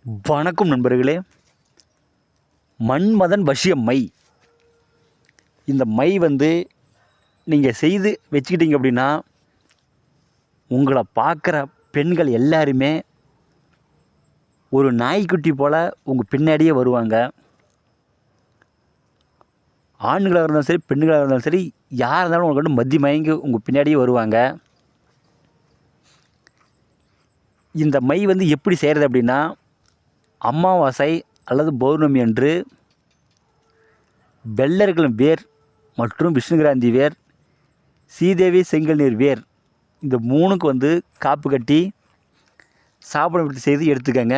வணக்கம் நண்பர்களே. மன்மதன் வசியம் மை. இந்த மை நீங்கள் செய்து வச்சுக்கிட்டீங்க அப்படின்னா உங்களை பார்க்குற பெண்கள் எல்லாருமே ஒரு நாய்க்குட்டி போல் உங்கள் பின்னாடியே வருவாங்க. ஆண்களாக இருந்தாலும் சரி பெண்களாக இருந்தாலும் சரி யாராக இருந்தாலும் உங்களுக்கு மதி மயங்கி உங்கள் பின்னாடியே வருவாங்க. இந்த மை எப்படி செய்கிறது அப்படின்னா, அமாவாசை அல்லது பௌர்ணமி அன்று வெள்ளரிக்கலம் வேர் மற்றும் விஷ்ணுகிராந்தி வேர், சீதேவி செங்கல் நீர் வேர், இந்த மூணுக்கு காப்பு கட்டி சாப்பிட விட்டு செய்து எடுத்துக்கங்க.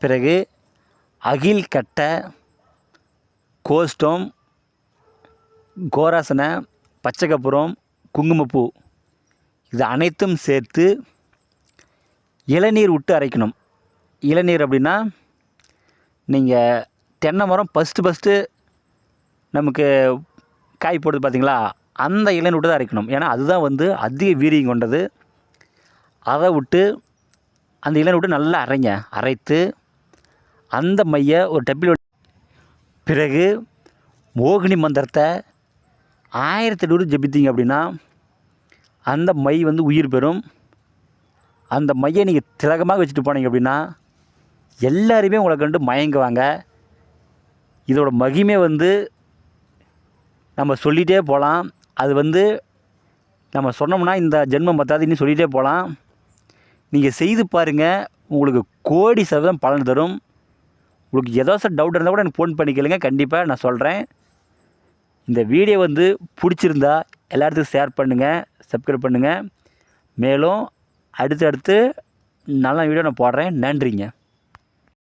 பிறகு அகில் கட்டை, கோஷ்டம், கோராசனை, பச்சை கற்பூரம், குங்குமப்பூ இது அனைத்தும் சேர்த்து இளநீர் விட்டு அரைக்கணும். இளநீர் அப்படின்னா நீங்கள் தென்னை மரம் ஃபஸ்ட்டு நமக்கு காய் போடுது பார்த்திங்களா, அந்த இளநீர் விட்டு தான் அரைக்கணும். ஏன்னா அதுதான் அதிக வீரியம் கொண்டது. அதை விட்டு அந்த இளநீர் விட்டு நல்லா அரைங்க. அரைத்து அந்த மையை ஒரு டப்பில், பிறகு மோகினி மந்திரத்தை 1008 ஜபித்தீங்க அப்படின்னா அந்த மை உயிர் பெறும். அந்த மையை நீங்கள் திலகமாக வச்சுட்டு போனீங்க அப்படின்னா எல்லாருமே உங்களை கண்டு மயங்குவாங்க. இதோட மகிமை நம்ம சொல்லிகிட்டே போகலாம். அது நம்ம சொன்னோம்னா இந்த ஜென்மம் பத்தாது, இன்னும் சொல்லிகிட்டே போகலாம். நீங்கள் செய்து பாருங்கள், உங்களுக்கு கோடி சதவீதம் பலன் தரும். உங்களுக்கு ஏதாச்சும் டவுட் இருந்தால் கூட எனக்கு ஃபோன் பண்ணிக்கலுங்க, கண்டிப்பாக நான் சொல்கிறேன். இந்த வீடியோ பிடிச்சிருந்தா எல்லாத்துக்கும் ஷேர் பண்ணுங்கள், சப்ஸ்கிரைப் பண்ணுங்கள். மேலும் அடுத்தடுத்து நல்ல வீடியோ நான் போடுறேன். நன்றிங்க.